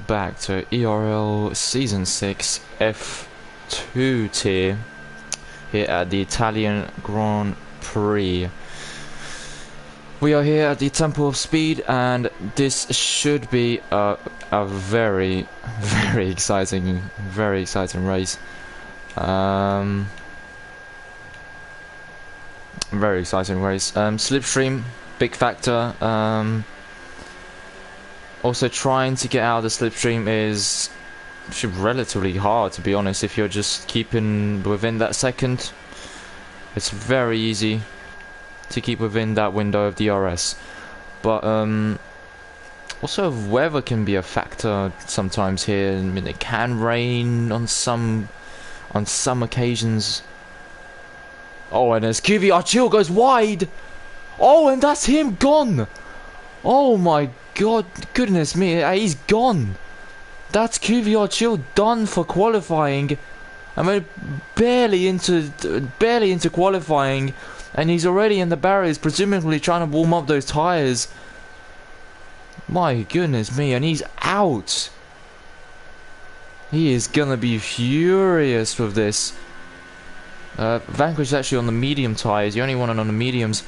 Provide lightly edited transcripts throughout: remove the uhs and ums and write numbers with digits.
back to ERL Season 6 F2 tier here at the Italian Grand Prix. We are here at the Temple of Speed, and this should be a very exciting race. Very exciting race. Slipstream, big factor. Also, trying to get out of the slipstream is relatively hard, to be honest. If you're just keeping within that second, it's very easy to keep within that window of DRS. But also weather can be a factor sometimes here. I mean, it can rain on some occasions. Oh, and as QVR Chill goes wide. Oh, and that's him gone. Oh my god, goodness me, he's gone. That's QVR Chill done for qualifying. I mean, barely into qualifying, and he's already in the barriers, presumably trying to warm up those tires. My goodness me, and he's out. He is gonna be furious with this. Vanquish is actually on the medium tires. You only want it on the mediums.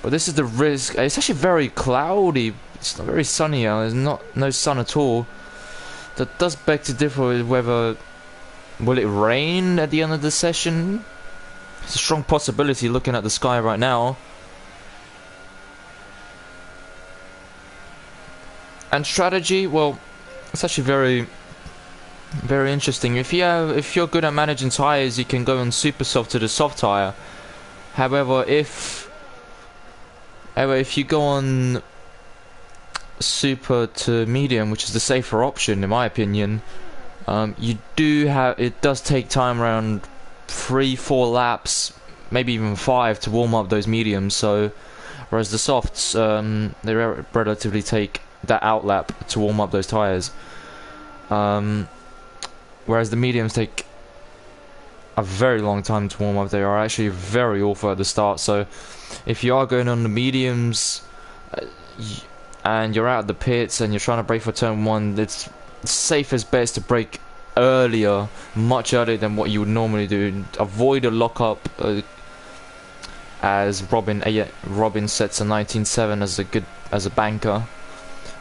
But this is the risk. It's actually very cloudy. It's not very sunny out. There's no sun at all. That does beg to differ with whether will it rain at the end of the session. It's a strong possibility looking at the sky right now. And strategy, well, it's actually very interesting. If you're good at managing tires, you can go on super soft to the soft tire. However, if you go on super to medium, which is the safer option in my opinion, it does take time, around 3-4 laps, maybe even 5, to warm up those mediums. So whereas the softs, they relatively take that out lap to warm up those tires, whereas the mediums take a very long time to warm up. They are actually very awful at the start. So if you are going on the mediums and you're out of the pits and you're trying to brake for turn 1, it's safest bet to brake earlier, much earlier than what you would normally do. Avoid a lockup, as Robin sets a 19.7 as a banker.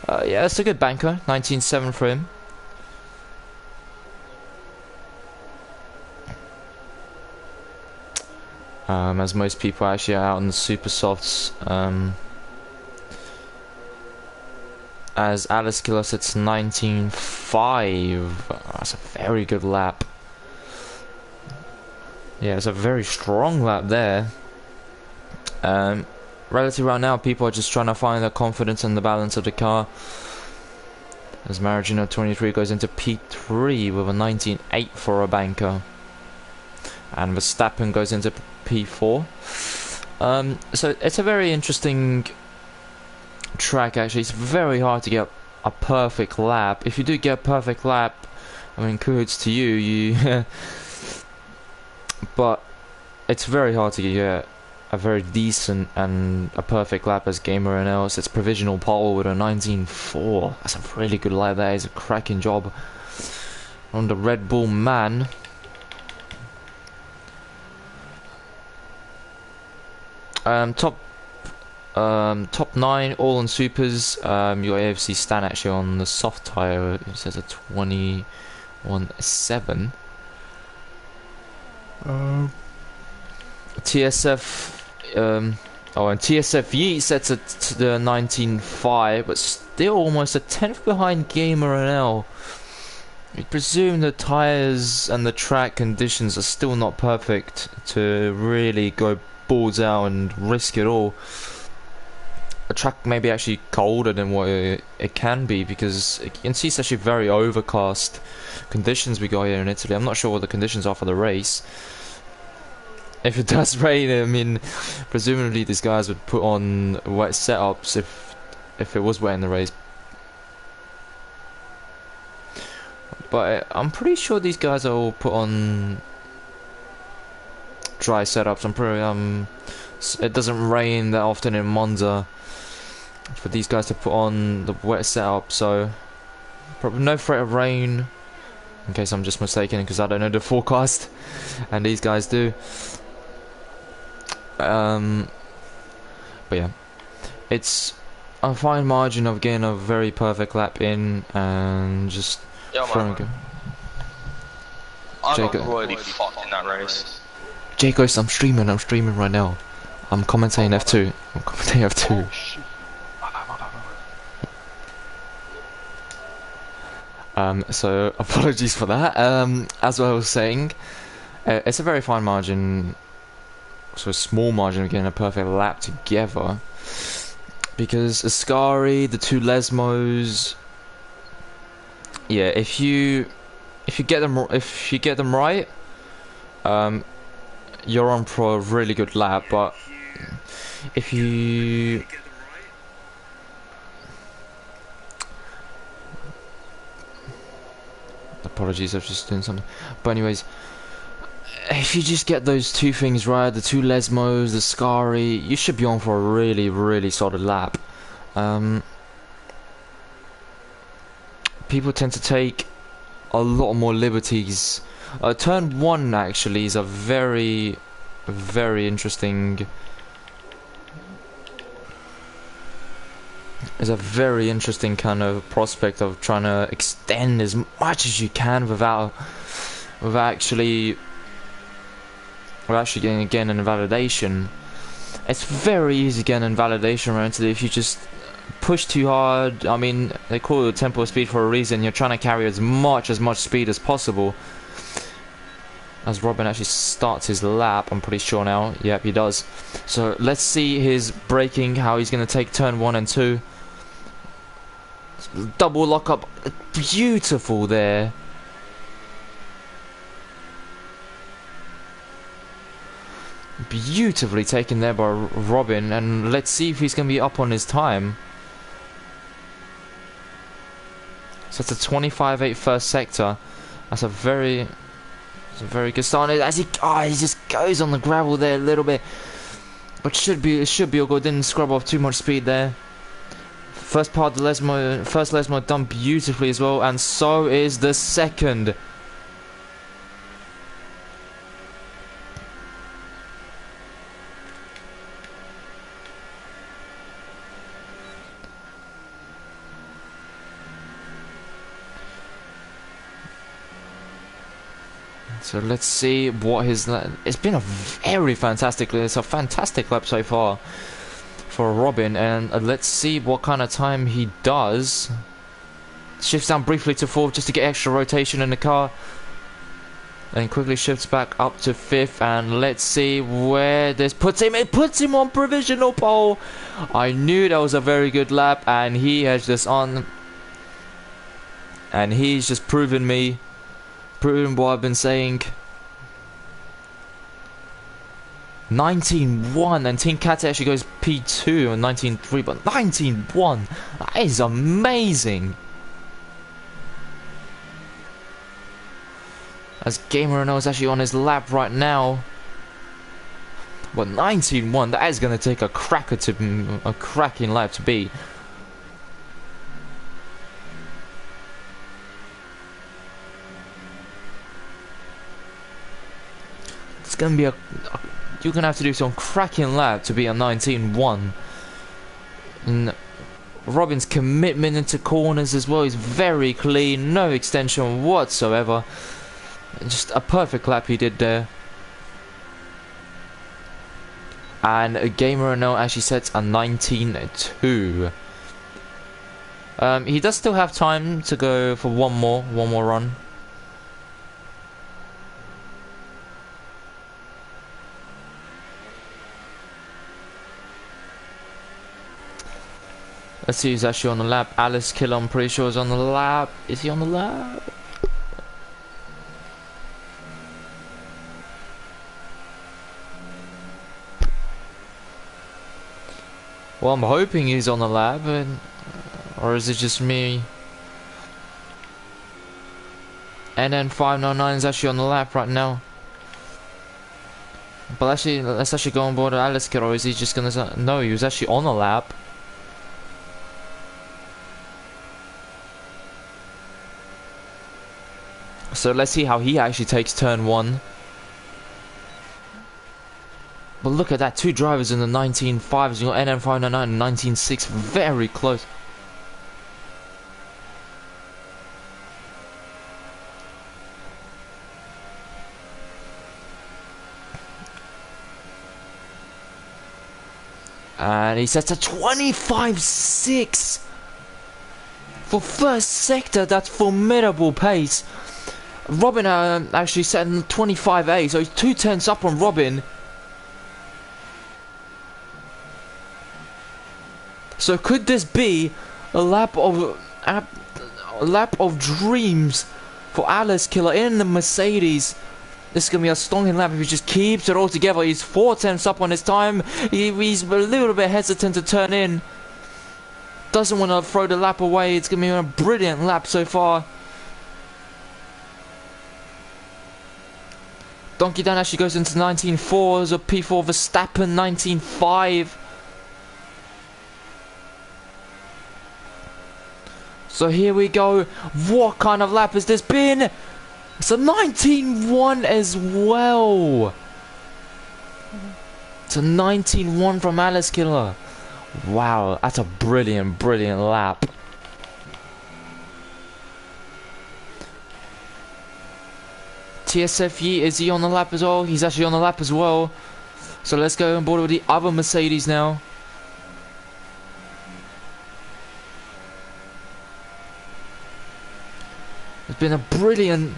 Yeah, it's a good banker, 19.7 for him. As most people actually are out on the super softs. As Alice Killer sets 19.5. That's a very good lap. Yeah, it's a very strong lap there. Relatively right now, people are just trying to find their confidence in the balance of the car. As Maragino 23 goes into P3 with a 19.8 for a banker. And Verstappen goes into P4. So it's a very interesting track actually. It's very hard to get a perfect lap. If you do get a perfect lap, I mean, kudos to you. But it's very hard to get a very decent and a perfect lap as Gamer and else. It's provisional pole with a 19.4. That's a really good lap. That is a cracking job on the Red Bull man. Top 9 all on supers. Your AFC Stan actually on the soft tire. It says a 21.7. TSF and TSF Yeet sets it to the 19.5, but still almost a 10th behind Gamer and L. We presume the tires and the track conditions are still not perfect to really go balls out and risk it all. The track may be actually colder than what it can be, because you can see it's actually very overcast conditions we got here in Italy. I'm not sure what the conditions are for the race. If it does rain, I mean, presumably these guys would put on wet setups if it was wet in the race. But I'm pretty sure these guys are all put on dry setups. I'm pretty it doesn't rain that often in Monza for these guys to put on the wet setup, so Probably no threat of rain. In case I'm just mistaken, because I don't know the forecast, and these guys do. But yeah, it's a fine margin of getting a very perfect lap in, and just throwing it. I got royally fucked in that race. Jacobs, I'm streaming right now. I'm commentating F2. I'm commentating F2. Oh, shit. So apologies for that. As I was saying, it's a very fine margin, so a small margin of getting a perfect lap together, because Ascari, the two Lesmos, yeah, if you get them right, you're on for a really good lap. But if you apologies, I've just doing something. But anyways, if you just get those two things right, the two Lesmos, the Scari, you should be on for a really, really solid lap. People tend to take a lot more liberties. Turn 1 actually is a very, very interesting... Is a very interesting kind of prospect of trying to extend as much as you can without actually getting again an invalidation. It's very easy to get an invalidation rented if you just push too hard. I mean, they call it tempo speed for a reason. You're trying to carry as much speed as possible. As Robin actually starts his lap, I'm pretty sure now. Yep, he does. So let's see his braking, how he's going to take turn 1 and 2. Double lock up, beautiful there. Beautifully taken there by Robin, and let's see if he's going to be up on his time. So it's a 25.8 first sector. That's a very good start. As he just goes on the gravel there a little bit, but it should be all good. Didn't scrub off too much speed there. First part of the first Lesmo done beautifully as well, and so is the second. So let's see what his... It's been a very fantastic... It's a fantastic lap so far for Robin, and let's see what kind of time he does. Shifts down briefly to 4th just to get extra rotation in the car, and quickly shifts back up to 5th, and let's see where this puts him. It puts him on provisional pole. I knew that was a very good lap, and he has just on... And he's just proven what I've been saying. 19.1, and Team Cat actually goes P2 and 19.3, but 19.1, that is amazing. As Gamer Renault is actually on his lap right now, but 19.1, that is going to take a cracking lap to beat. It's going to be you're going to have to do some cracking lap to be a 19.1. And Robin's commitment into corners as well is very clean, no extension whatsoever. Just a perfect lap he did there. And a Gamer Renault actually sets a 19.2. He does still have time to go for one more run. Let's see who's actually on the lap. Alice Killer, I'm pretty sure, is on the lap. Is he on the lap? Well, I'm hoping he's on the lap, or is it just me? And then 599 is actually on the lap right now. But actually, let's actually go on board Alice Killer, or is he just gonna... No, he was actually on the lap. So let's see how he actually takes turn 1. But look at that, 2 drivers in the 19.5s. You got NN599 and 19.6, very close. And he sets a 25.6 for first sector. That's formidable pace. Robin actually set 25.8, so he's 2/10 up on Robin. So could this be a lap of dreams for Alice Killer in the Mercedes? This is going to be a stonking lap if he just keeps it all together. He's 4/10 up on his time. He's a little bit hesitant to turn in. Doesn't want to throw the lap away. It's going to be a brilliant lap so far. Donkey Dan actually goes into 19.4 as a P4 Verstappen 19.5. So here we go. What kind of lap has this been? It's a 19.1 as well. It's a 19.1 from Alice Killer. Wow, that's a brilliant, brilliant lap. TSFE, is he on the lap as well? He's actually on the lap as well. So let's go on board with the other Mercedes now. It's been a brilliant...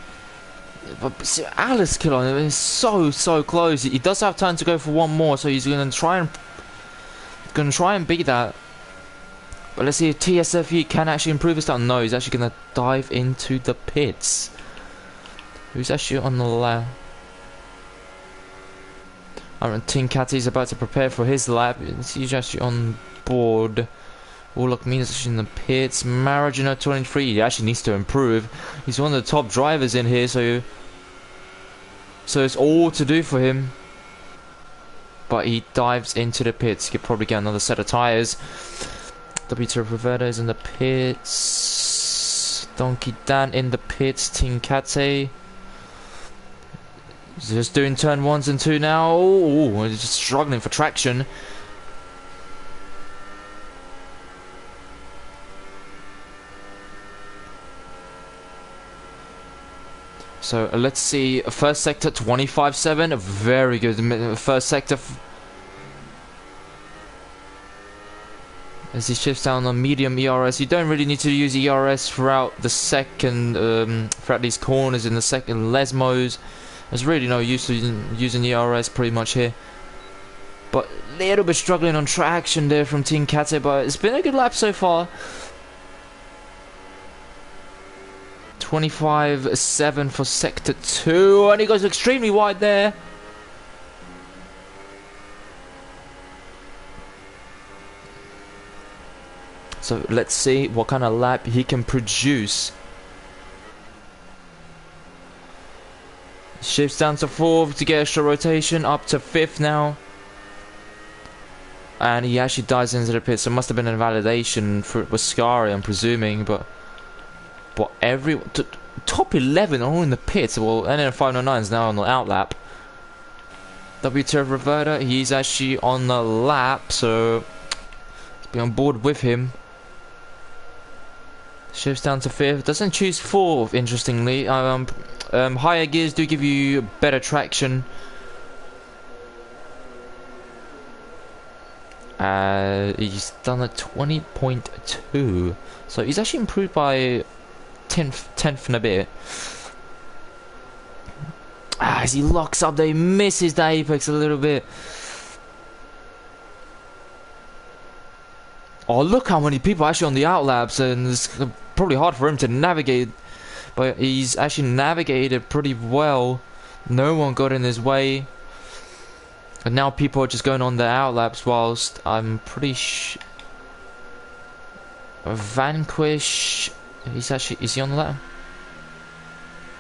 Alice Killer is so close. He does have time to go for one more, so he's going to try and beat that. But let's see if TSFE can actually improve his time. No, he's actually going to dive into the pits. Who's actually on the lap? Team Catty's about to prepare for his lap. He's actually on board. Warlock Means actually in the pits. Maragino 23, he actually needs to improve. He's one of the top drivers in here, so it's all to do for him. But he dives into the pits. He could probably get another set of tyres. W2 Rivera is in the pits. Donkey Dan in the pits. Team Catty. He's just doing turn 1s and 2 now. Oh, he's just struggling for traction. So let's see, first sector 25.7, very good first sector. As he shifts down on medium ERS, you don't really need to use ERS throughout the second, throughout these corners in the second Lesmos. There's really no use to using ERS pretty much here. But a little bit struggling on traction there from Team Kate, but it's been a good lap so far. 25.7 for sector 2, and he goes extremely wide there. So let's see what kind of lap he can produce. Shifts down to 4th to get extra rotation, up to 5th now. And he actually dives into the pit, so it must have been a validation for Wascari, I'm presuming, but every top 11 all in the pits. Well, NN509 is now on the outlap. W2 Roberta, he's actually on the lap, so let's be on board with him. Shifts down to 5th, doesn't choose 4th, interestingly. Higher gears do give you better traction. He's done a 20.2, so he's actually improved by 10th and a bit. As he locks up there, he misses the apex a little bit. Oh, look how many people are actually on the outlaps, and it's probably hard for him to navigate, but he's actually navigated pretty well. No one got in his way, and now people are just going on the outlaps, whilst I'm pretty Vanquish, is he on the lap?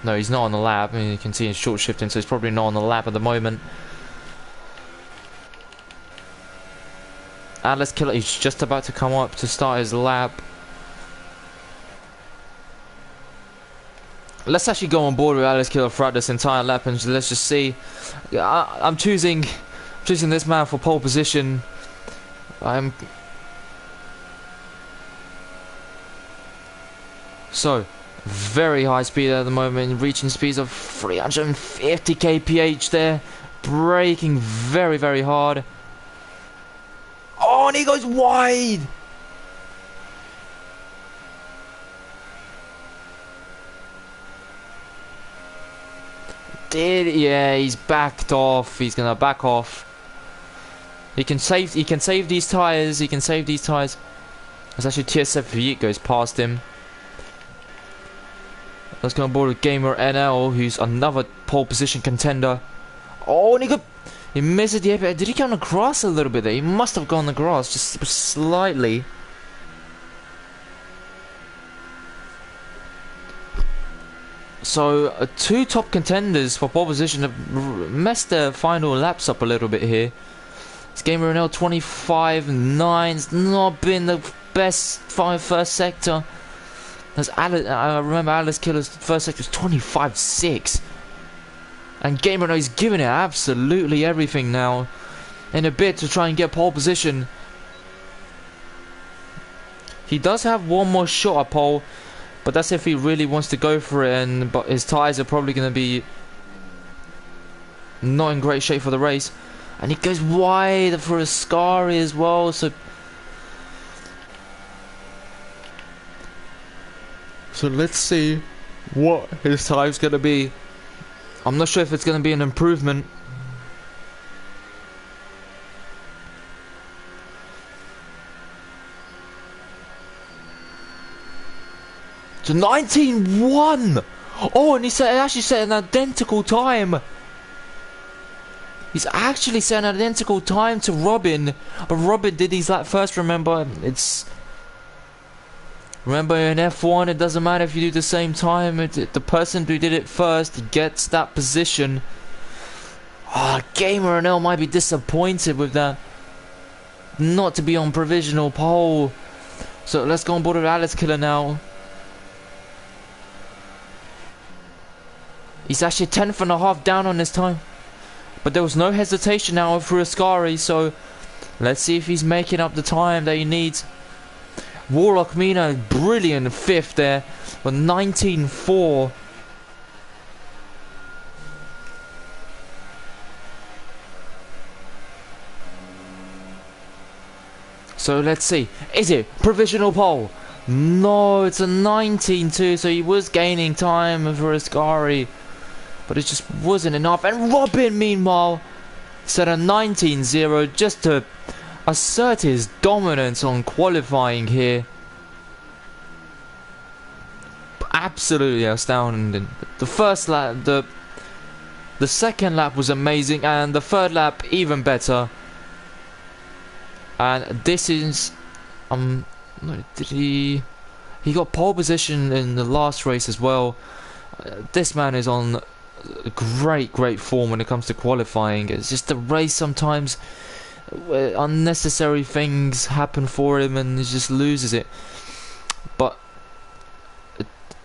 No, he's not on the lap. I mean, you can see he's short shifting, so he's probably not on the lap at the moment. Alice Killer, he's just about to come up to start his lap. Let's actually go on board with Alex Killer throughout this entire lap and let's just see. I'm choosing this man for pole position. So very high speed at the moment, reaching speeds of 350 kph there, braking very, very hard. Oh, and he goes wide. Yeah, he's backed off. He's gonna back off. He can save these tires. He can save these tires. It's actually TSF goes past him. Let's go on board with Gamer NL, who's another pole position contender. Oh, and he missed the apex. Did he go on the grass a little bit there? He must have gone on the grass just slightly. So, two top contenders for pole position have messed their final laps up a little bit here. It's Gamer NL 25.9. It's not been the best first sector. I remember Alice Killer's first sector was 25.6. And Gamer NL is giving it absolutely everything now in a bid to try and get pole position. He does have one more shot at pole, but that's if he really wants to go for it, but his tyres are probably going to be not in great shape for the race. And he goes wide for a Ascari as well, so let's see what his time's going to be. I'm not sure if it's going to be an improvement. To 19.1. Oh, and he actually set an identical time. He's actually set an identical time to Robin, but Robin did his lap first. Remember in F1, it doesn't matter if you do the same time. The person who did it first gets that position. Gamer NL might be disappointed with that, not to be on provisional pole. So let's go on board with Alice Killer now. He's actually 10th and a half down on this time, but there was no hesitation now through Ascari, so let's see if he's making up the time that he needs. Warlock Mina, brilliant 5th there, with 19.4. So let's see, is it provisional pole? No, it's a 19.2, so he was gaining time for Ascari, but it just wasn't enough. And Robin, meanwhile, set a 19.0 just to assert his dominance on qualifying here. Absolutely astounding. The first lap, the second lap was amazing, and the third lap even better. And this is he got pole position in the last race as well. This man is on great form when it comes to qualifying. It's just the race sometimes unnecessary things happen for him and he just loses it. But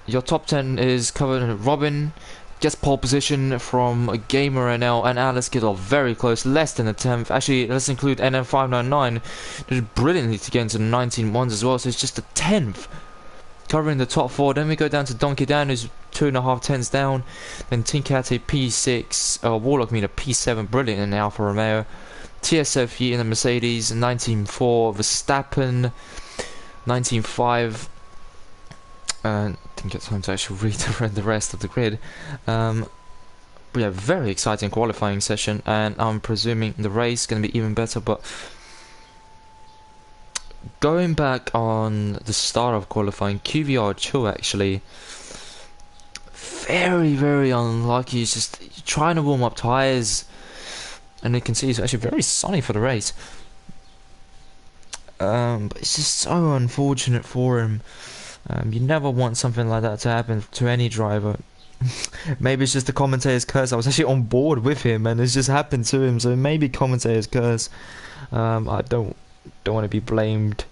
your top 10 is covered. Robin gets pole position from Gamer NL, and Alice Killer very close, less than a 10th. Actually, let's include NM599, did brilliantly to get into the 19.1s as well, so it's just a 10th covering the top 4. Then we go down to Donkey Dan, who's 2.5 tenths down. Then Tinkate P6, Warlock Mina P7, brilliant in the Alfa Romeo. TSF in the Mercedes, 19.4. Verstappen, 19.5. Didn't get time to actually read the rest of the grid. We have a very exciting qualifying session, and I'm presuming the race is going to be even better. But going back on the start of qualifying, QVR2 actually very unlucky. He's just trying to warm up tyres, and you can see it's actually very sunny for the race. But it's just so unfortunate for him. You never want something like that to happen to any driver. Maybe it's just the commentator's curse. I was actually on board with him and it's just happened to him, so maybe commentator's curse. I don't want to be blamed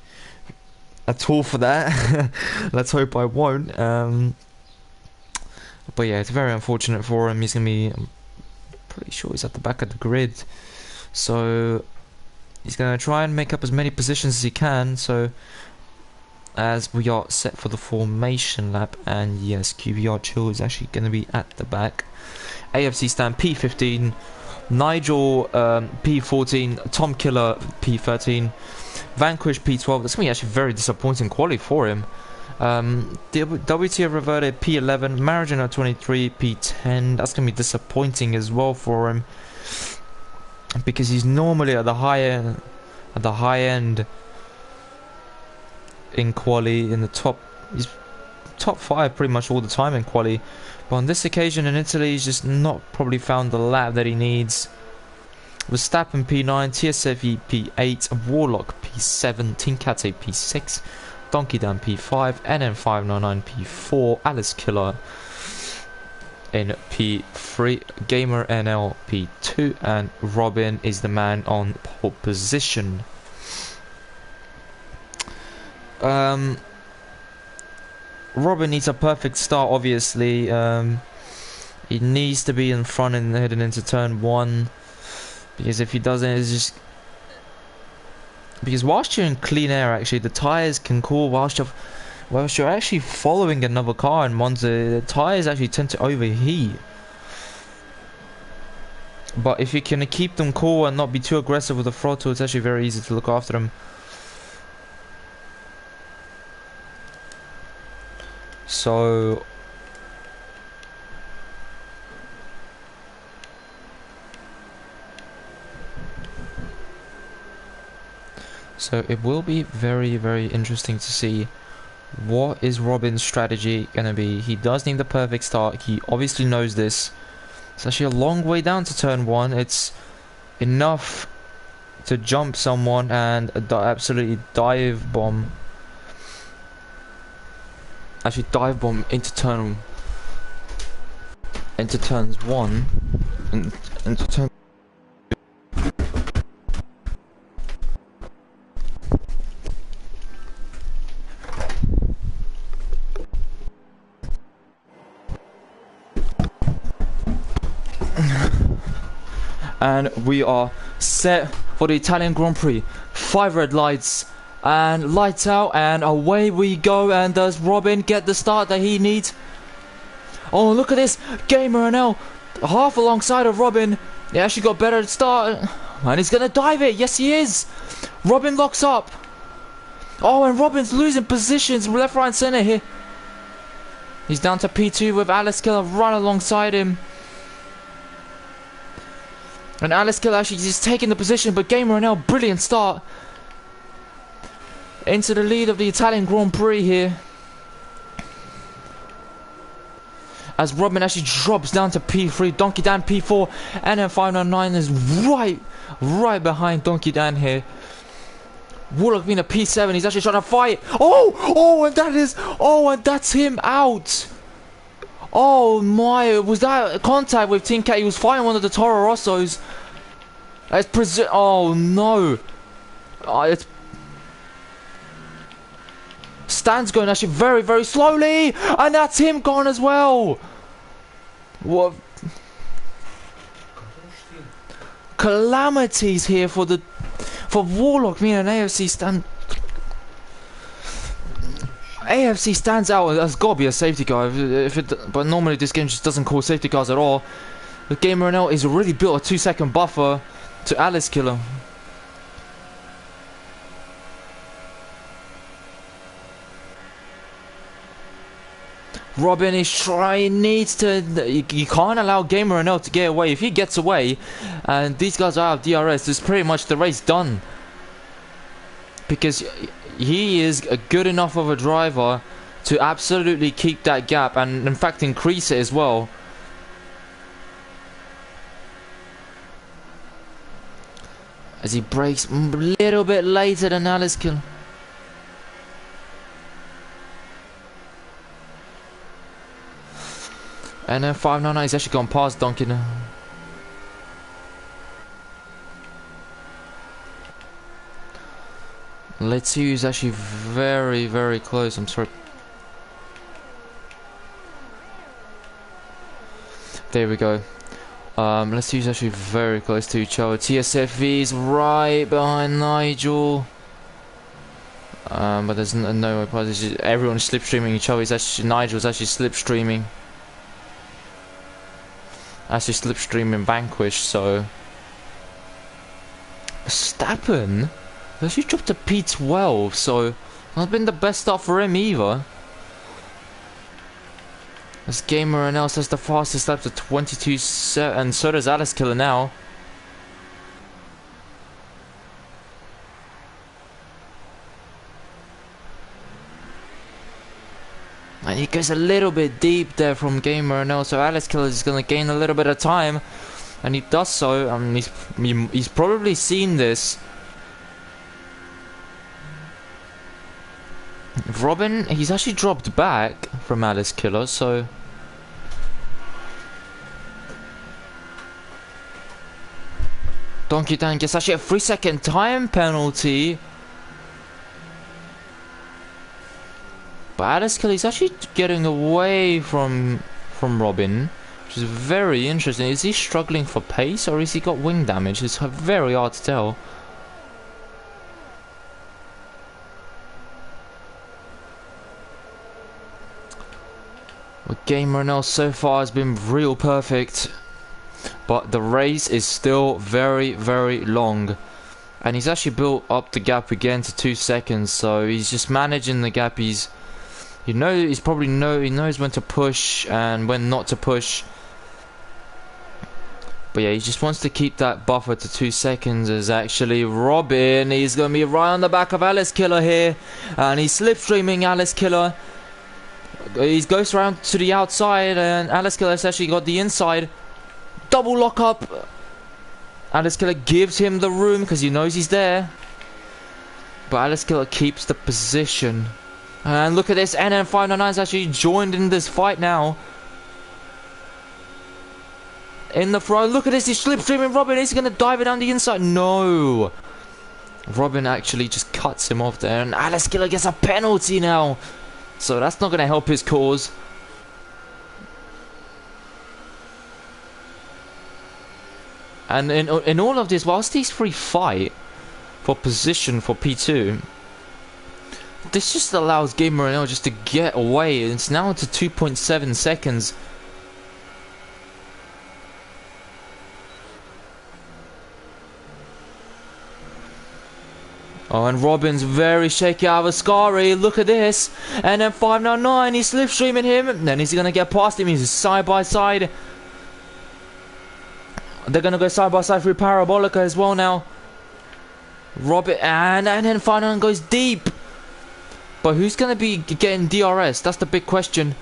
at all for that. Let's hope I won't. But yeah, it's very unfortunate for him. He's gonna be, I'm pretty sure he's at the back of the grid, so he's gonna try and make up as many positions as he can. So as we are set for the formation lap, and yes, QBR Chill is actually gonna be at the back. AFC stand P15, Nigel P14, Tom Killer P13, Vanquish P12. That's gonna be actually very disappointing quality for him. WTF Reverted P11, Marigino 23, P10. That's gonna be disappointing as well for him, because he's normally at the high end in quali, in the top. He's top 5 pretty much all the time in quali, but on this occasion in Italy he's just not probably found the lap that he needs. Verstappen P9, TSFE P8, Warlock P7, Tinkate P6, Donkey Dan P5, NM599 P4, Alice Killer in P3, Gamer NL P2, and Robin is the man on pole position. Robin needs a perfect start, obviously. He needs to be in front and heading into turn 1, because if he doesn't, it's just... Because whilst you're in clean air, actually, the tyres can cool. Whilst you're actually following another car in Monza, the tyres actually tend to overheat. But if you can keep them cool and not be too aggressive with the throttle, it's actually very easy to look after them. So it will be very, very interesting to see what is Robin's strategy gonna be. He does need the perfect start. He obviously knows this. It's actually a long way down to turn 1. It's enough to jump someone and absolutely dive bomb. Actually dive bomb into turns 1 and into turn. And we are set for the Italian Grand Prix. 5 red lights and lights out, and away we go. And does Robin get the start that he needs? Oh, look at this, Gamer NL half alongside of Robin. He actually got better start, and he's gonna dive it. Yes, he is. Robin locks up. Oh, and Robin's losing positions left, right, and center here. He's down to P2 with Alice Killer right alongside him. And Alice Killer actually is taking the position, but Gamer NL, brilliant start into the lead of the Italian Grand Prix here. As Robin actually drops down to P3, Donkey Dan P4, and then 599 is right behind Donkey Dan here. Warlock being a P7, he's actually trying to fight. And that's him out. Oh my, was that contact with Team Cat? He was fighting one of the Toro Rossos. Oh no. It's Stan's going actually very, very slowly, and that's him gone as well. What calamities here for Warlock. Me and AFC stand. AFC stands out. There's got to be a safety car. But normally this game just doesn't call safety cars at all. The Gamer NL is already built a 2-second buffer to Alice Killer. Robin is trying, you can't allow Gamer NL to get away. If he gets away and these guys are out of DRS, it's pretty much the race done. Because he is a good enough of a driver to absolutely keep that gap and in fact increase it as well. As he brakes a little bit later than Alice Killer. And then 599 is actually gone past Donkey now. Let's see who's actually very, very close. I'm sorry. There we go. Let's see who's actually very close to each other. TSFV is right behind Nigel. But there's no way. Everyone's slipstreaming each other. Nigel's actually slipstreaming. Actually slipstreaming Vanquish, so... Verstappen actually dropped to P12, so... Not been the best start for him either. This Gamer and else has the fastest lap to 22.7, and so does Alice Killer now. And he goes a little bit deep there from Gamer and else, so Alice Killer is going to gain a little bit of time, and he does so. I mean, he's probably seen this. Robin, he's actually dropped back from Alice Killer, so... Donkey Dan gets actually a 3-second time penalty. But Alice Killer is actually getting away from Robin, which is very interesting. Is he struggling for pace, or has he got wing damage? It's very hard to tell. Well, Gamer and else so far has been real perfect. But the race is still very, very long. And he's actually built up the gap again to 2 seconds. So he's just managing the gap. He knows when to push and when not to push. But yeah, he just wants to keep that buffer to 2 seconds. As actually Robin, he's going to be right on the back of Alice Killer here. And he's slipstreaming Alice Killer. He goes around to the outside and Alice Killer has actually got the inside. Double lock up. Alice Killer gives him the room because he knows he's there. But Alice Killer keeps the position. And look at this, NN599's actually joined in this fight now. In the front, look at this, he's slipstreaming Robin. He's going to dive it down the inside. No. Robin actually just cuts him off there. And Alice Killer gets a penalty now. So that's not going to help his cause. And in all of this, whilst these three fight for position for P2, this just allows Gamer NL just to get away. It's now to 2.7 seconds. Oh, and Robin's very shaky out of Ascari. Look at this. And then 599, he's slipstreaming him. And then he's going to get past him. He's side by side. They're going to go side by side through Parabolica as well now. Robin, and then 599 goes deep. But who's going to be getting DRS? That's the big question.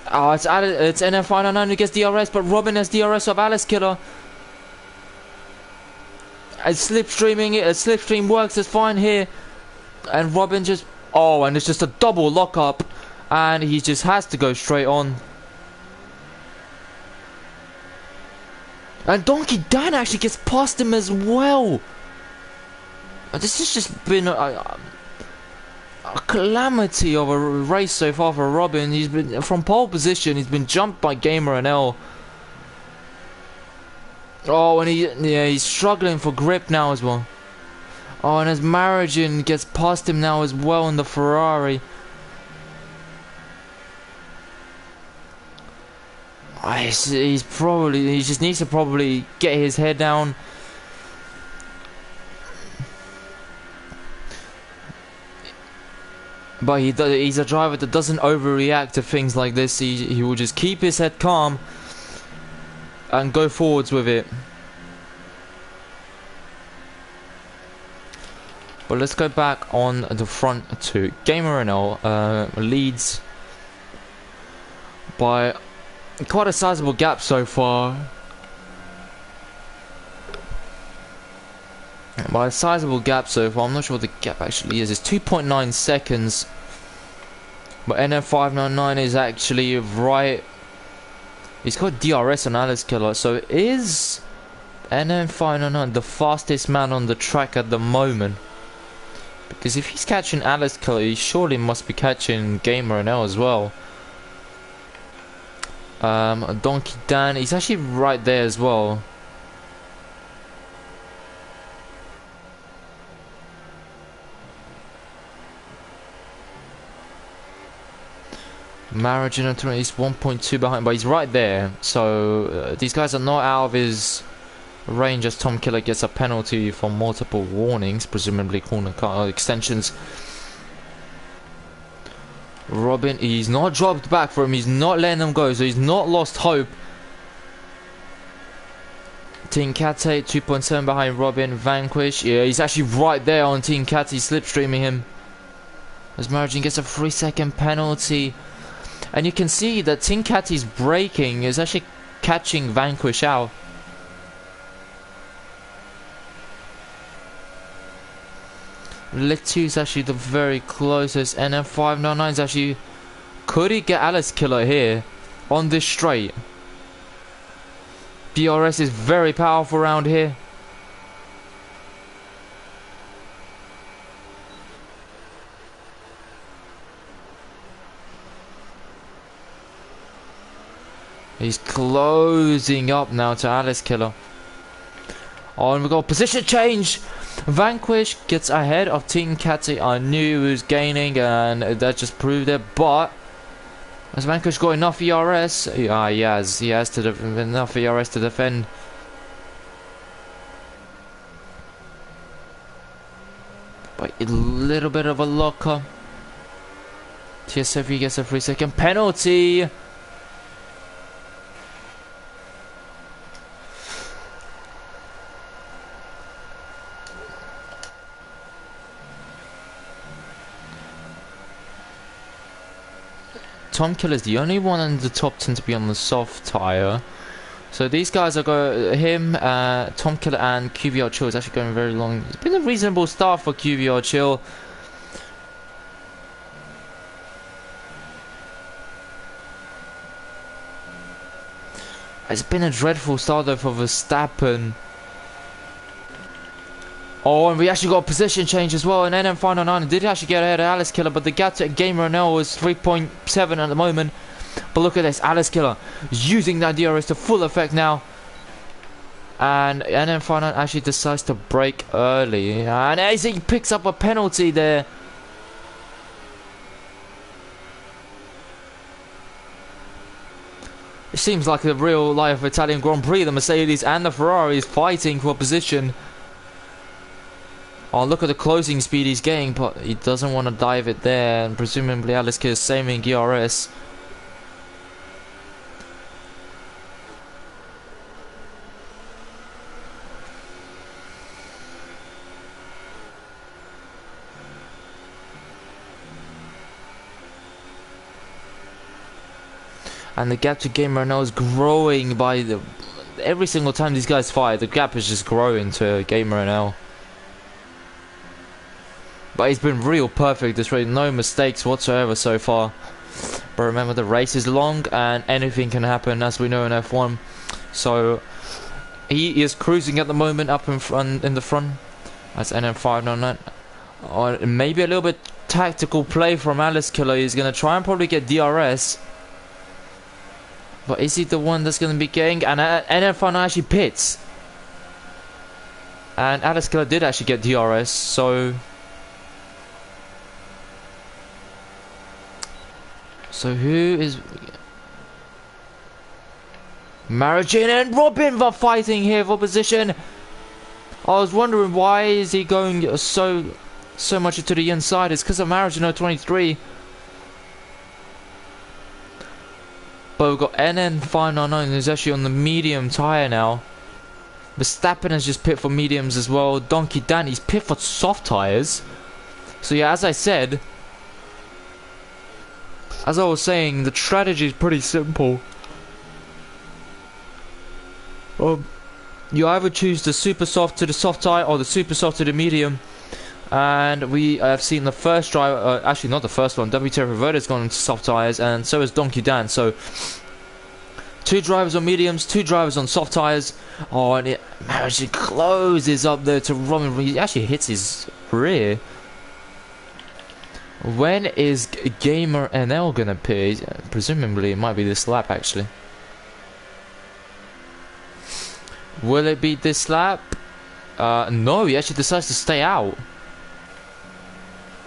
Oh, it's NF599 who gets DRS, but Robin has DRS of Alice Killer. And slipstreaming it, slipstream works, it's fine here. And Robin just... Oh, and it's just a double lockup. And he just has to go straight on. And Donkey Dan actually gets past him as well. This has just been a calamity of a race so far for Robin. He's been from pole position. He's been jumped by Gamer NL. Oh, and he's struggling for grip now as well. Oh, and as Marigin gets past him now as well in the Ferrari. He just needs to probably get his head down. But he's a driver that doesn't overreact to things like this. He will just keep his head calm and go forwards with it. But let's go back on the front to Gamer NL leads by quite a sizable gap so far. By a sizable gap so far, I'm not sure what the gap actually is. It's 2.9 seconds. But NF599 is actually right. He's got DRS on Alice Killer. So is NF599 the fastest man on the track at the moment? Because if he's catching Alice Killer, he surely must be catching Gamer NL as well. Donkey Dan, he's actually right there as well. Marriage in 20, he's 1.2 behind, but he's right there. So these guys are not out of his range as Tom Killer gets a penalty for multiple warnings, presumably corner extensions. Robin, he's not dropped back for him, he's not letting them go, so he's not lost hope. Team Kate 2.7 behind Robin. Vanquish, yeah, he's actually right there on Team Kate, slipstreaming him as Margin gets a 3-second penalty. And you can see that Team Kate's braking is actually catching Vanquish out. Lit 2 is actually the very closest, and then 599 is actually... Could he get Alice Killer here on this straight? DRS is very powerful around here. He's closing up now to Alice Killer. Oh, and we got position change. Vanquish gets ahead of Team Catty. I knew he was gaining, and that just proved it. But has Vanquish got enough ERS? Yeah, he has. He has enough ERS to defend. But a little bit of a locker. TSF gets a 3-second penalty. Tom Killer's the only one in the top 10 to be on the soft tyre. So these guys are going, him, Tom Killer and QVR Chill is actually going very long. It's been a reasonable start for QVR Chill. It's been a dreadful start though for Verstappen. Oh, and we actually got a position change as well. And NM599 did actually get ahead of Alice Killer, but the gap to Gamer NL was 3.7 at the moment. But look at this, Alice Killer is using that DRS to full effect now. And NM599 actually decides to brake early. And as he picks up a penalty there. It seems like a real life Italian Grand Prix. The Mercedes and the Ferrari is fighting for position. Oh, look at the closing speed he's getting, but he doesn't want to dive it there, and presumably Alice Kid is saving ERS. And the gap to Gamer now is growing by the... Every single time these guys fight, the gap is just growing to Gamer NL. But he's been real perfect this race, no mistakes whatsoever so far. But remember, the race is long and anything can happen, as we know in F1. So he is cruising at the moment up in front, in the front. That's NM599. Or maybe a little bit tactical play from Alice Killer. He's gonna try and probably get DRS. But is he the one that's gonna be getting? And NM599 actually pits. And Alice Killer did actually get DRS. So who is... Marigin and Robin are fighting here for position. I was wondering why is he going so much to the inside. It's because of Marigin 23. But we've got NN599 who's actually on the medium tyre now. Verstappen has just pit for mediums as well. Donkey Danny's pit for soft tyres. So yeah, as I said... As I was saying, the strategy is pretty simple. You either choose the super soft to the soft tyre or the super soft to the medium. And we have seen the first driver, actually not the first one, WTF Reverter's gone into soft tyres, and so has Donkey Dan. So, 2 drivers on mediums, 2 drivers on soft tyres. Oh, and it actually closes up there to Robin. He actually hits his rear. When is Gamer NL gonna appear? Presumably it might be this lap actually. Will it be this lap? No, he actually decides to stay out.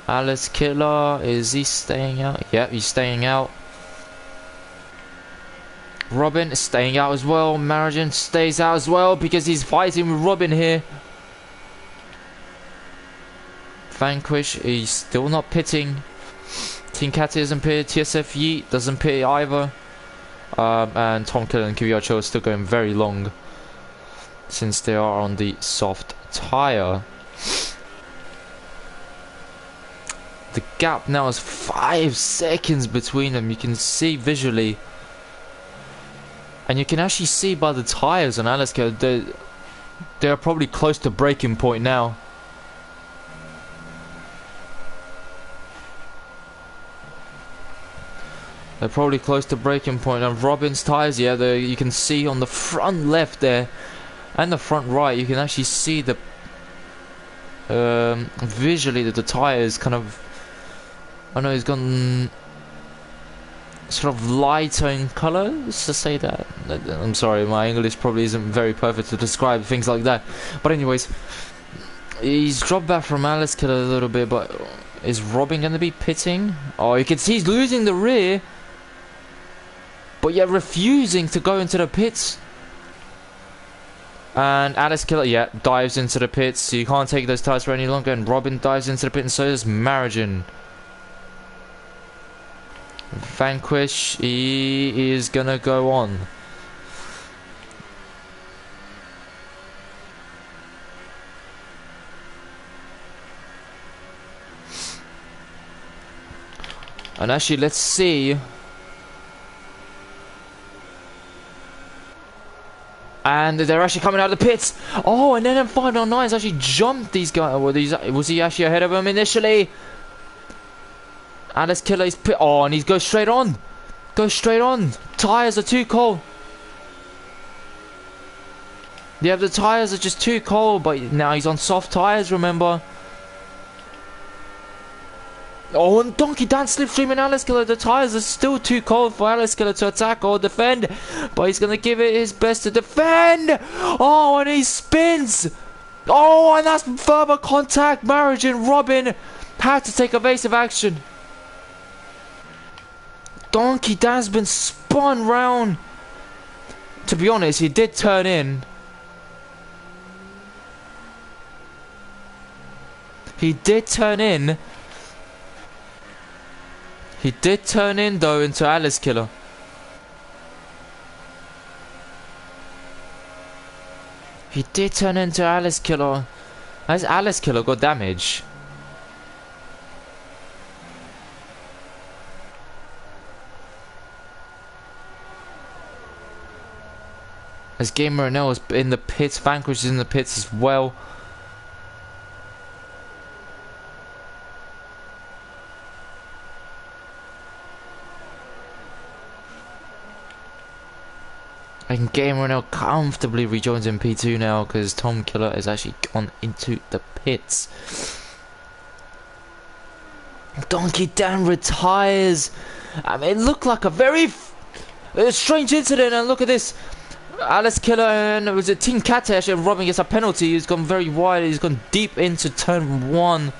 Alice Killer, is he staying out? Yeah, he's staying out. Robin is staying out as well. Marijan stays out as well because he's fighting with Robin here. Vanquish, he's still not pitting. Team Cat doesn't pit. TSF Yeet doesn't pit either. And Tom Killer and Kvyat are still going very long since they are on the soft tyre. The gap now is 5 seconds between them. You can see visually. And you can actually see by the tyres on Alice Killer, they're probably close to breaking point now. They're probably close to breaking point. And Robin's tyres, yeah, you can see on the front left there and the front right, you can actually see the visually that the tyres kind of, I know he's gone sort of lighter in colour, let's just say that. I'm sorry, my English probably isn't very perfect to describe things like that. But anyways, he's dropped back from Alice Killer a little bit, but is Robin going to be pitting? Oh, you can see he's losing the rear, but yet refusing to go into the pits. And Alice Killer, yeah, dives into the pits, so you can't take those tyres for any longer, and Robin dives into the pit, and so does Marijan. Vanquish, he is gonna go on. And actually, let's see. And they're actually coming out of the pits. Oh, and then M509's actually jumped these guys. Well, was he actually ahead of them initially? Alice Killer is pit. Oh, and he goes straight on. Goes straight on. Tyres are too cold. Yeah, the tyres are just too cold. But now he's on soft tyres, remember. Oh, and Donkey Dance slipstream and Alice Killer. The tyres are still too cold for Alice Killer to attack or defend. But he's going to give it his best to defend. Oh, and he spins. Oh, and that's further contact. Marijan Robin had to take evasive action. Donkey Dan's been spun round. To be honest, he did turn in. He did turn in. He did turn in though into Alice Killer. He did turn into Alice Killer. Has Alice Killer got damage? As Gamer Renell is in the pits, Vanquish is in the pits as well. And Gamer Renell comfortably rejoins in P2 now because Tom Killer has actually gone into the pits. Donkey Dan retires. I mean, it looked like a very strange incident, and look at this. Alice Killer and was it Team Cat actually Robin gets a penalty. He's gone very wide. He's gone deep into turn 1.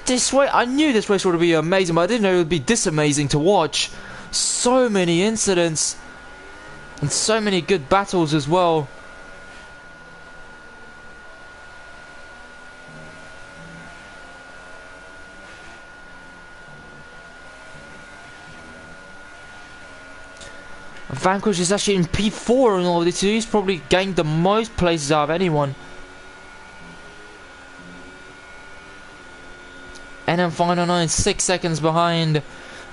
This way, I knew this race would be amazing, but I didn't know it would be this amazing to watch. So many incidents and so many good battles as well. Vanquish is actually in P4 and all of this. He's probably gained the most places out of anyone. NM509 6 seconds behind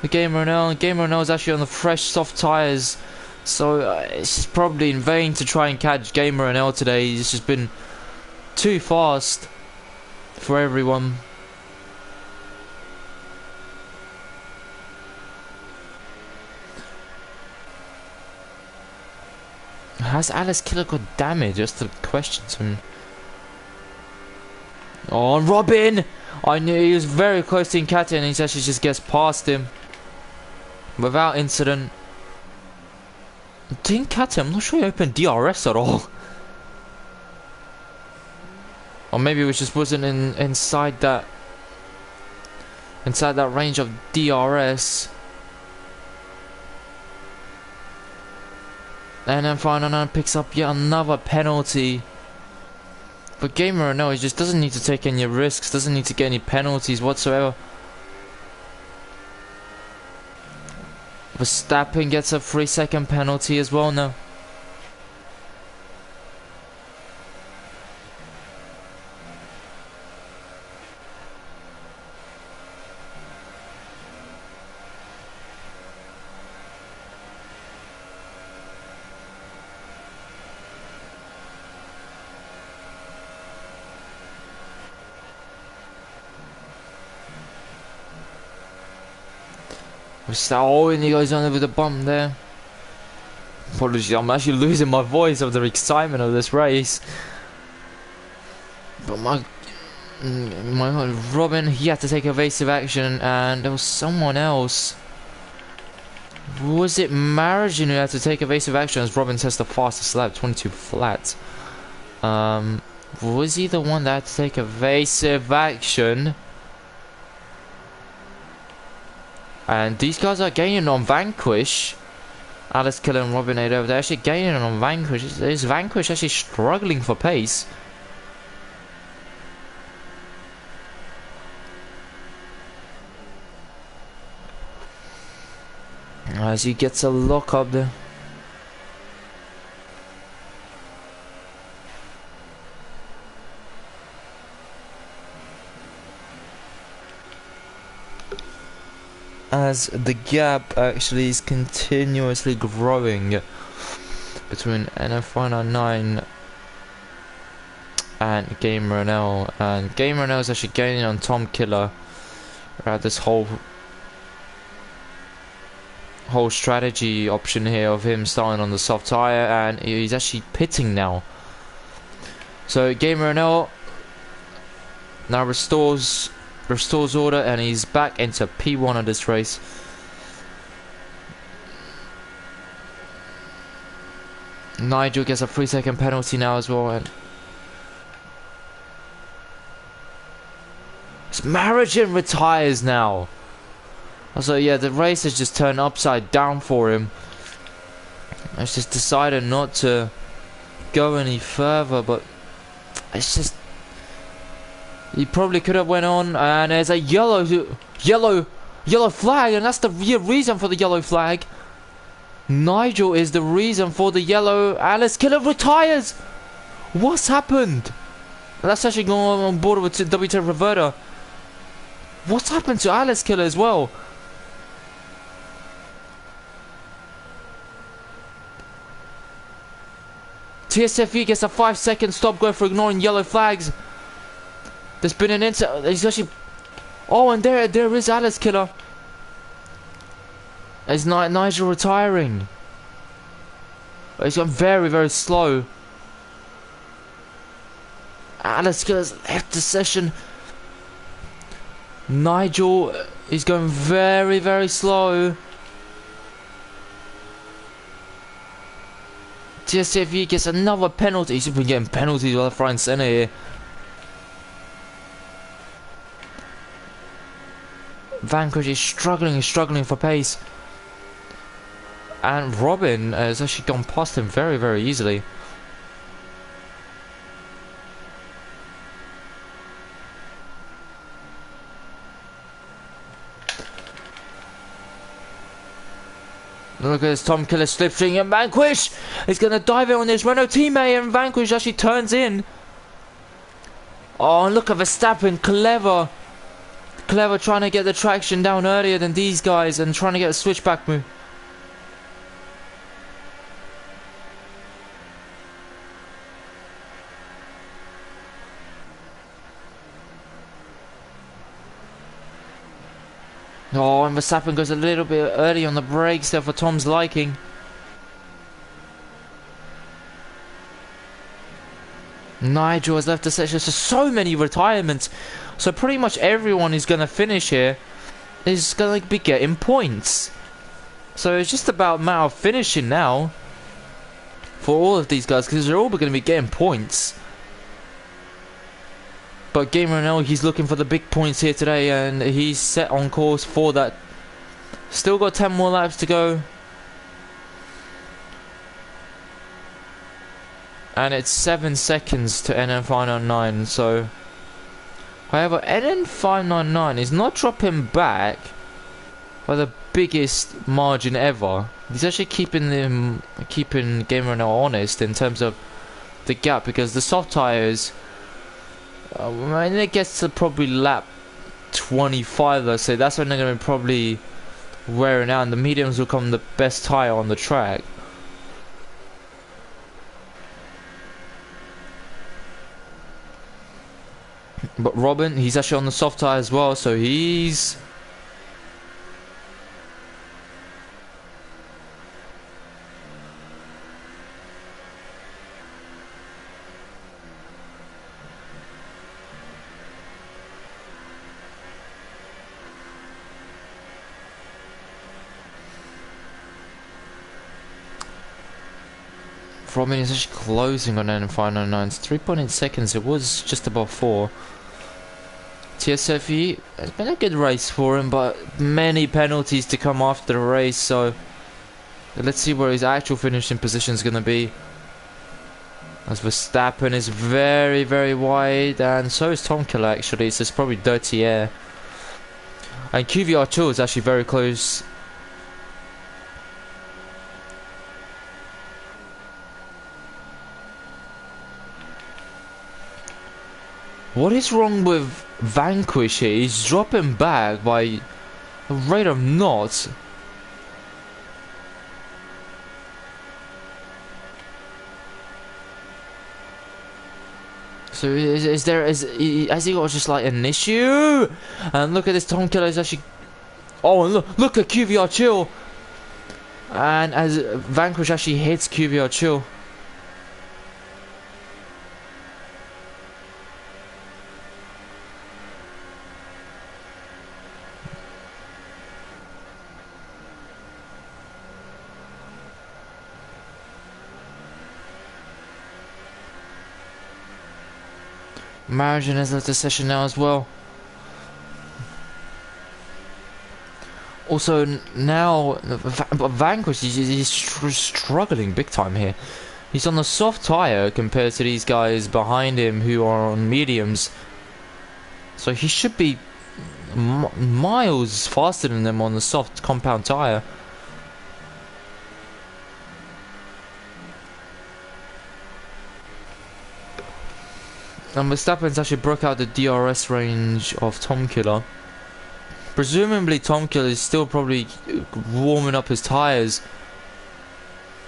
the Gamer Renell. And Gamer Renell is actually on the fresh soft tyres. So it's just probably in vain to try and catch Gamer Renell today. He's just been too fast for everyone. Has Alice Killer got damage? Just the question to him. Oh, and Robin! I knew he was very close to Nkata and he actually just gets past him. without incident. Didn't catch him. I'm not sure he opened DRS at all. Or maybe it just wasn't inside that range of DRS. And then finally picks up yet another penalty. But Gamer no, he just doesn't need to take any risks, doesn't need to get any penalties whatsoever. Verstappen gets a 3-second penalty as well now. Oh, and he goes on over the bump there. Apologies, I'm actually losing my voice of the excitement of this race. But my Robin, he had to take evasive action, and there was someone else. Was it Margin who had to take evasive action as Robin has the fastest lap, 22 flat? Was he the one that had to take evasive action? And these guys are gaining on Vanquish. Alice Killer and Robin over there actually gaining on Vanquish. Is Vanquish actually struggling for pace? As he gets a lock up there. As the gap actually is continuously growing between NF109 and Gamer NL, and Gamer NL is actually gaining on Tom Killer. This whole strategy option here of him starting on the soft tire, and he's actually pitting now. So Gamer NL now restores order, and he's back into P1 of this race. Nigel gets a 3-second penalty now as well, and Margin retires now. So yeah, the race has just turned upside down for him. He's just decided not to go any further, but it's just, he probably could have went on, and there's a yellow flag, and that's the real reason for the yellow flag. Nigel is the reason for the yellow. Alice Killer retires. What's happened? That's actually going on board with W10 Reverter. What's happened to Alice Killer as well? TSFE gets a 5-second stop go for ignoring yellow flags. There's been an incident. He's actually. Oh, and there is Alice Killer. Is Nigel retiring? He's gone very, very slow. Alice Killer's left the session. Nigel is going very, very slow. TSFE gets another penalty. He's been getting penalties left, right, and centre here. Vanquish is struggling for pace. And Robin has actually gone past him very, very easily. Look at this Tom Killer slipstream, and Vanquish is going to dive in on this Renault teammate, and Vanquish actually turns in. Oh, and look at Verstappen, clever trying to get the traction down earlier than these guys and trying to get a switchback move. Oh, and Verstappen goes a little bit early on the brakes there for Tom's liking. Nigel has left the session, so many retirements. So pretty much everyone who's going to finish here is going to be getting points. So it's just about a matter of finishing now for all of these guys, because they're all going to be getting points. But Gamer NL, he's looking for the big points here today, and he's set on course for that. Still got 10 more laps to go. And it's 7 seconds to NN599, so... However, NN599 is not dropping back by the biggest margin ever. He's actually keeping Gamer NL honest in terms of the gap, because the soft tyres... when it gets to probably lap 25, let's say, that's when they're going to be probably wearing out, and the mediums will become the best tyre on the track. But Robin, he's actually on the soft tyre as well, so he's... Robin is actually closing on N599. It's 3.8 seconds. It was just above 4. TSFE, it's been a good race for him, but many penalties to come after the race, so let's see where his actual finishing position is going to be. As Verstappen is very, very wide, and so is Tom Killer actually. It's just probably dirty air. And QVR2 is actually very close. What is wrong with Vanquish here? He's dropping back by a rate of knots. So has he got just like an issue? And look at this, Tom Killer is actually... Oh, and look at QVR Chill. And as Vanquish actually hits QVR Chill. Margin has left the session now as well. Also now Vanquish is struggling big time here. He's on the soft tyre compared to these guys behind him who are on mediums. So he should be miles faster than them on the soft compound tyre. And Verstappen's actually broke out the DRS range of Tom Killer. Presumably Tom Killer is still probably warming up his tyres.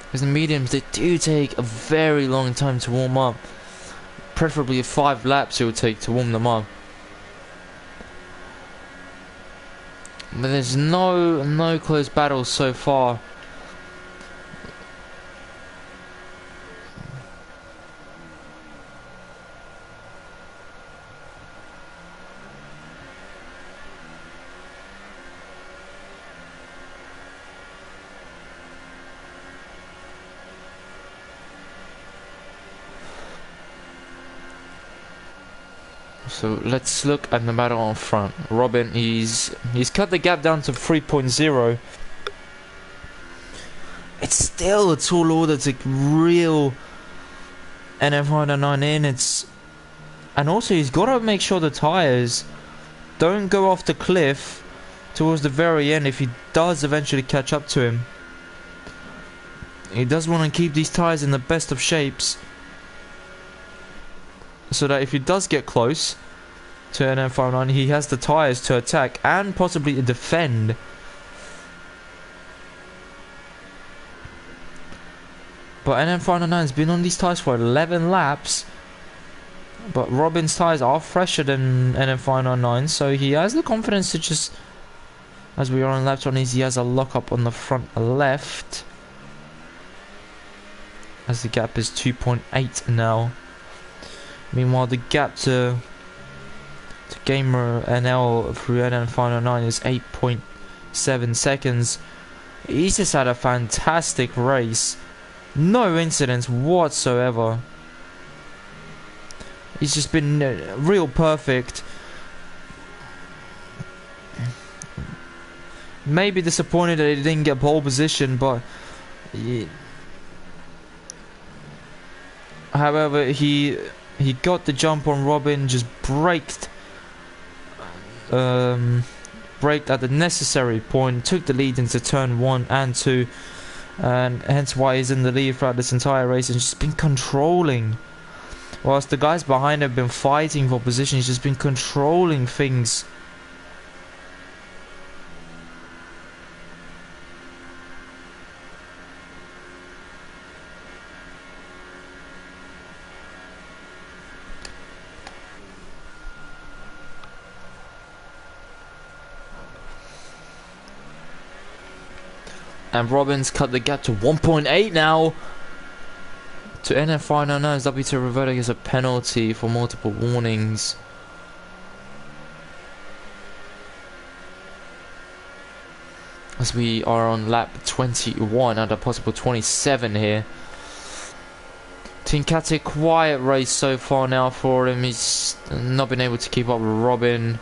Because the mediums, they do take a very long time to warm up. Preferably 5 laps it would take to warm them up. But there's no close battles so far. So let's look at the battle on front. Robin, he's cut the gap down to 3.0. It's still a tall order to reel NF109 in. And also he's got to make sure the tyres don't go off the cliff towards the very end if he does eventually catch up to him. He does want to keep these tyres in the best of shapes, so that if he does get close to NN599, he has the tyres to attack and possibly defend. But NN599 has been on these tyres for 11 laps. But Robin's tyres are fresher than NN599, so he has the confidence to just... As we are on lap 20, he has a lock up on the front left. As the gap is 2.8 now. Meanwhile, the gap to Gamer NL through NN509 is 8.7 seconds. He's just had a fantastic race. No incidents whatsoever. He's just been real perfect. Maybe disappointed that he didn't get pole position, but however, he got the jump on Robin, just braked at the necessary point, took the lead into turn 1 and 2, and hence why he's in the lead throughout this entire race and just been controlling. Whilst the guys behind have been fighting for position, he's just been controlling things. And Robin's cut the gap to 1.8 now. To NF5 now as W2 reverted against a penalty for multiple warnings. As we are on lap 21 and a possible 27 here. Team Cat, a quiet race so far now for him. He's not been able to keep up with Robin.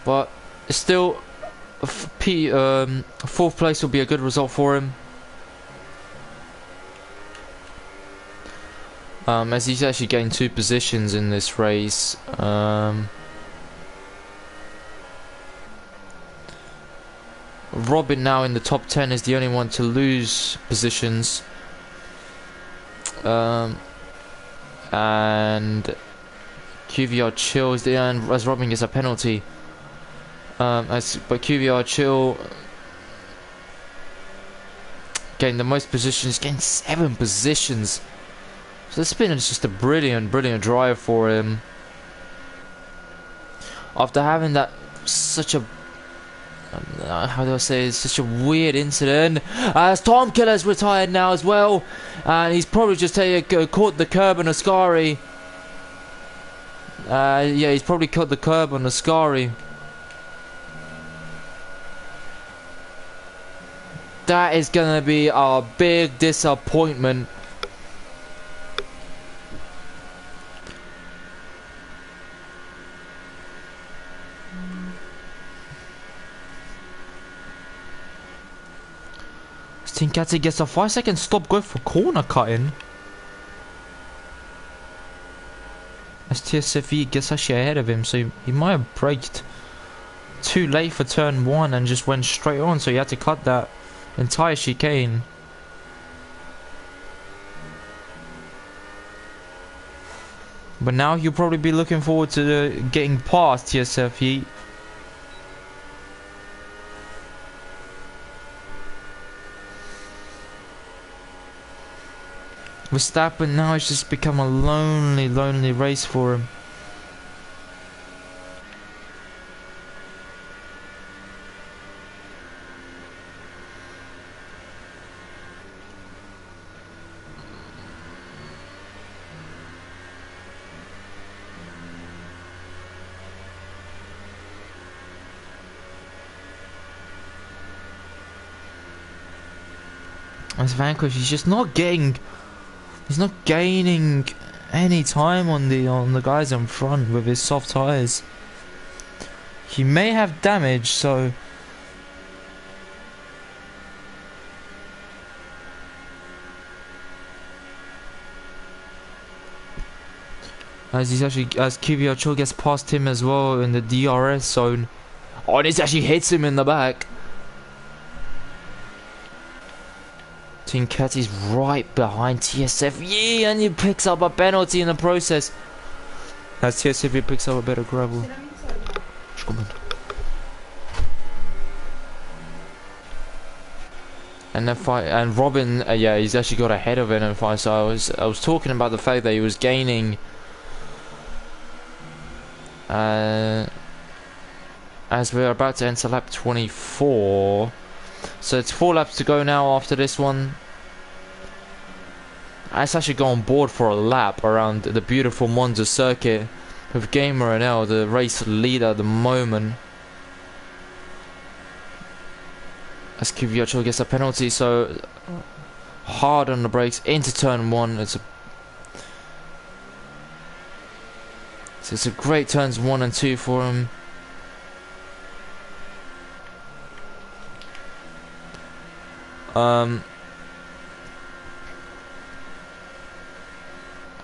But still, fourth place will be a good result for him. As he's actually gained 2 positions in this race. Robin now in the top 10 is the only one to lose positions. And QVR Chill is the end as Robin gets a penalty. But QVR Chill gained the most positions, gained 7 positions. So this has been just a brilliant drive for him. After having that such a how do I say, it's such a weird incident. As Tom Killer's retired now as well, and he's probably just caught the curb on Ascari. Yeah, he's probably caught the curb on Ascari. That is gonna be a big disappointment. Tinkati gets a 5-second stop going for corner cutting. As TSFE gets actually ahead of him, so he might have braked too late for turn 1 and just went straight on, so he had to cut that entire chicane. But now he'll probably be looking forward to getting past TSFE. Verstappen now has just become a lonely race for him. As Vanquish, he's just not getting. He's not gaining any time on the guys in front with his soft tires. He may have damage, so as QVR Chill gets past him as well in the DRS zone. Oh, and it actually hits him in the back. Team Cat is right behind TSFE, and he picks up a penalty in the process. As TSFE picks up a bit of gravel. And Robin, yeah, he's actually got ahead of NF5. So I was talking about the fact that he was gaining. As we're about to enter lap 24. So it's 4 laps to go now after this one. It's actually gone board for a lap around the beautiful Monza circuit with Gamer and L, the race leader at the moment. as Kvyatko gets a penalty, so hard on the brakes into turn 1. It's a great turns 1 and 2 for him.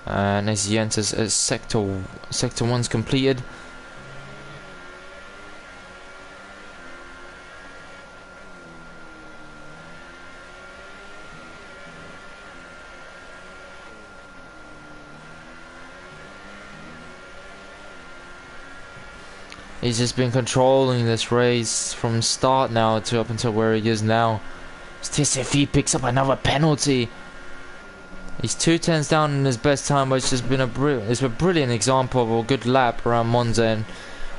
And as he enters sector 1's completed. He's just been controlling this race from start now to up until where he is now. TSFE picks up another penalty. He's 2 tenths down in his best time, but it's just been a brilliant example of a good lap around Monza and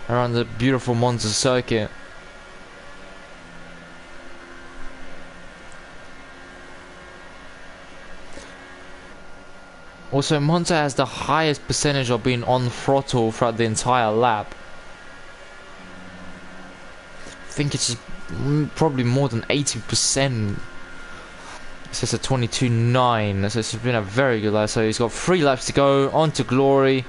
around the beautiful Monza circuit. Also, Monza has the highest percentage of being on throttle throughout the entire lap. I think it's probably more than 80%. It's just a 22.9, so it's been a very good lap. So he's got 3 laps to go, on to glory.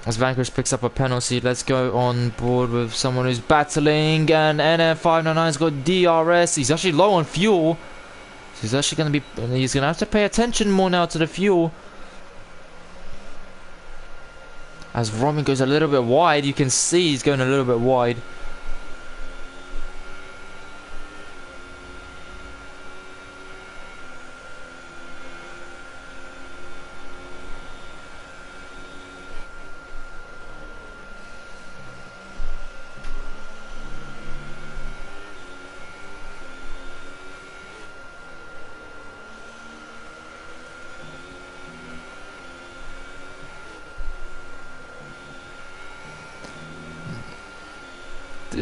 As Vanquish picks up a penalty, let's go on board with someone who's battling. And NF599's got DRS. He's actually low on fuel. So he's actually going to be... He's going to have to pay attention more now to the fuel. As Robin goes a little bit wide, you can see he's going a little bit wide.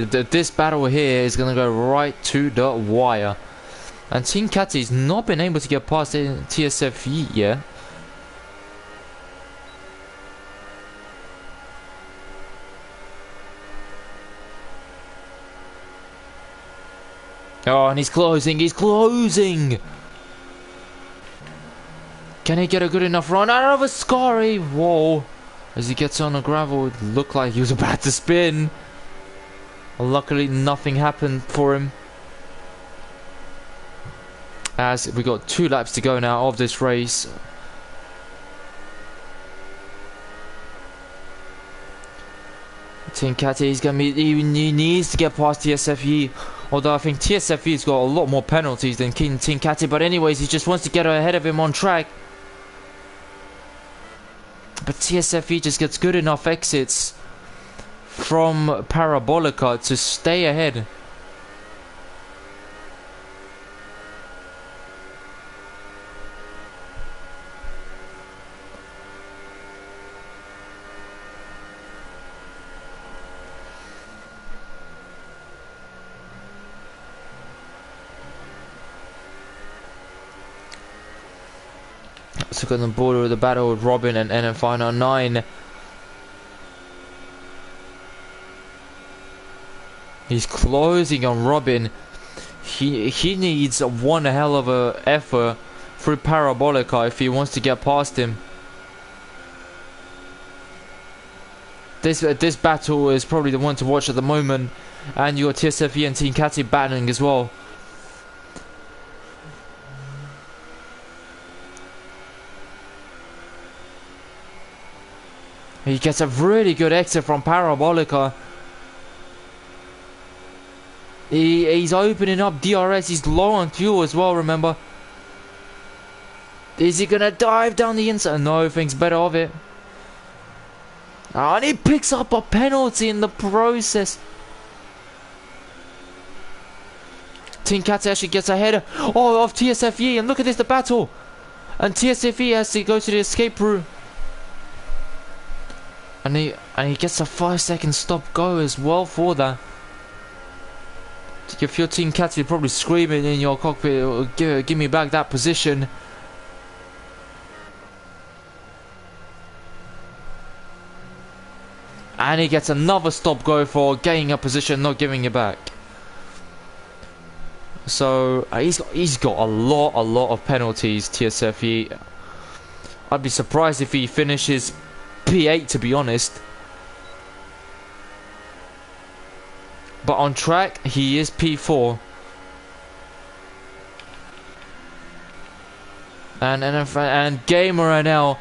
This battle here is going to go right to the wire. And Team Catty's not been able to get past TSFE yet. Oh, and he's closing, Can he get a good enough run out of a Scary? Whoa. As he gets on the gravel, it looked like he was about to spin. Luckily, nothing happened for him. As we got 2 laps to go now of this race. Team Catty is gonna be. He needs to get past TSFE. Although I think TSFE's got a lot more penalties than Team Catty. But anyways, he just wants to get ahead of him on track. But TSFE just gets good enough exits from Parabolica to stay ahead. Took on the border of the battle with Robin and NF599. He's closing on Robin. He needs one hell of a effort through Parabolica if he wants to get past him. This battle is probably the one to watch at the moment, and you got TSFE and Team Catty battling as well. He gets a really good exit from Parabolica. He's opening up DRS. He's low on fuel as well, remember. Is he gonna dive down the inside? No, thinks better of it. And he picks up a penalty in the process. Team Catty actually gets ahead of TSFE. And look at this, the battle. And TSFE has to go to the escape route. And he gets a 5-second stop go as well for that. If your Team Catty, you're probably screaming in your cockpit, give me back that position. And he gets another stop go for gaining a position, not giving it back. So he's got a lot of penalties, TSFE. I'd be surprised if he finishes P8, to be honest. But on track, he is P4. And Gamer NL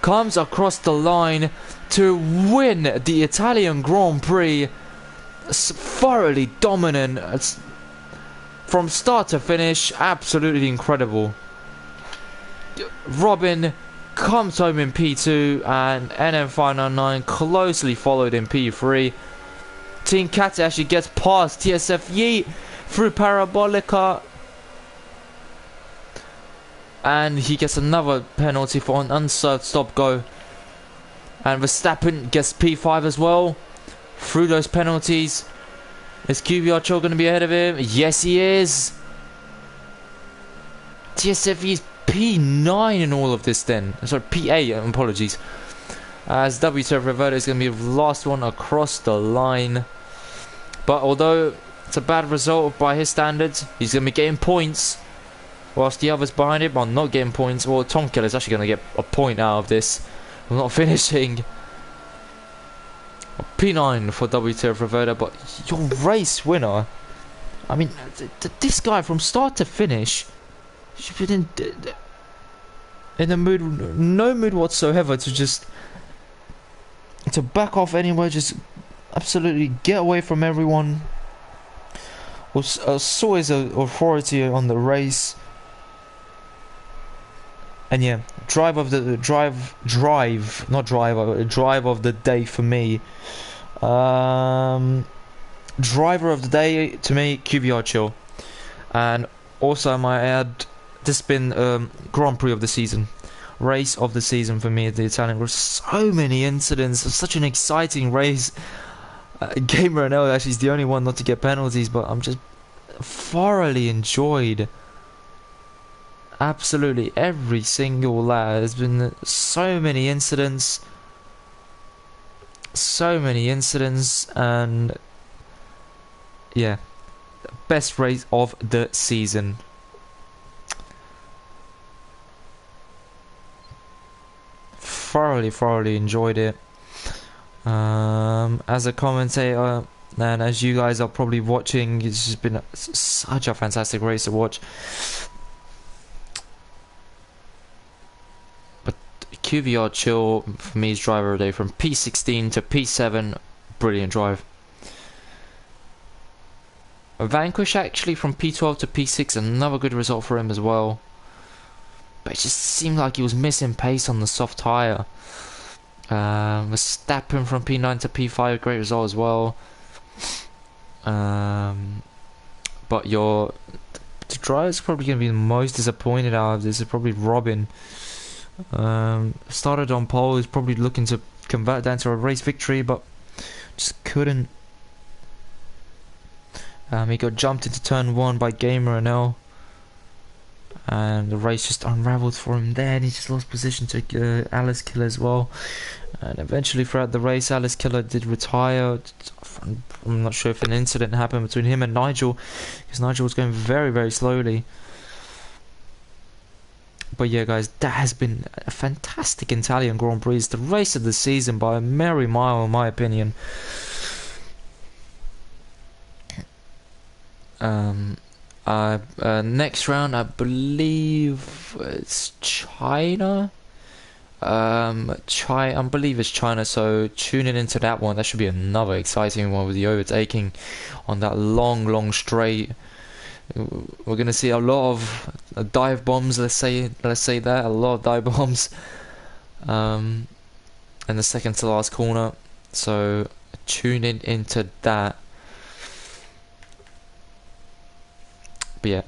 comes across the line to win the Italian Grand Prix. It's thoroughly dominant. It's from start to finish, absolutely incredible. Robin comes home in P2 and NM599 closely followed in P3. Team Cat actually gets past TSFE through Parabolica. And he gets another penalty for an unserved stop go. And Verstappen gets P5 as well. Through those penalties. Is QBR Cho going to be ahead of him? Yes, he is. TSFE is P9 in all of this then. Sorry, P8, apologies. As WTF Rivera is going to be the last one across the line. But although it's a bad result by his standards, he's going to be getting points. Whilst the others behind him are not getting points. Well, Tom Keller is actually going to get a point out of this. I'm not finishing. P9 for WTF Rivera, but your race winner. I mean, this guy from start to finish should be in a mood, no mood whatsoever to back off anywhere, just absolutely get away from everyone. Or saw his authority on the race. And yeah, drive of the day for me. Driver of the day to me, QBR Chill. And also I might add, this has been Grand Prix of the season. Race of the season for me at the Italian. There were so many incidents. It was such an exciting race. Gamer NL actually is the only one not to get penalties, but I'm just thoroughly enjoyed absolutely every single lap. There's been so many incidents, and yeah, best race of the season. Thoroughly enjoyed it. As a commentator, and as you guys are probably watching, it's just been such a fantastic race to watch. But QVR Chill for me is driver of the day from P16 to P7. Brilliant drive. Vanquish actually from P12 to P6, another good result for him as well. But it just seemed like he was missing pace on the soft tyre. Verstappen from P9 to P5, great result as well. But the driver is probably going to be the most disappointed out of this is probably Robin. Started on pole, he's probably looking to convert that into a race victory, but just couldn't. He got jumped into turn 1 by Gamer NL, and the race just unravelled for him there, and he just lost position to Alice Killer as well. And eventually throughout the race, Alice Killer did retire. I'm not sure if an incident happened between him and Nigel, because Nigel was going very slowly. But yeah guys, that has been a fantastic Italian Grand Prix. It's the race of the season by a merry mile in my opinion. Next round I believe it's China. I believe it's China, so tuning into that one. That should be another exciting one with the overtaking on that long straight. We're gonna see a lot of dive bombs. Let's say that, a lot of dive bombs. In the second to last corner. So tune in into that. But yeah,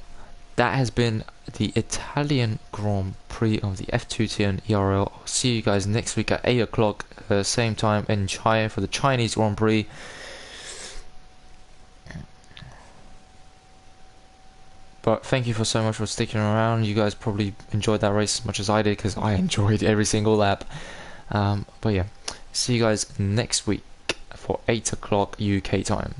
that has been the Italian Grand Prix of the F2 tier and ERL. I'll see you guys next week at 8 o'clock, same time in China for the Chinese Grand Prix. But thank you for so much for sticking around. You guys probably enjoyed that race as much as I did, because I enjoyed every single lap. But yeah, see you guys next week for 8 o'clock UK time.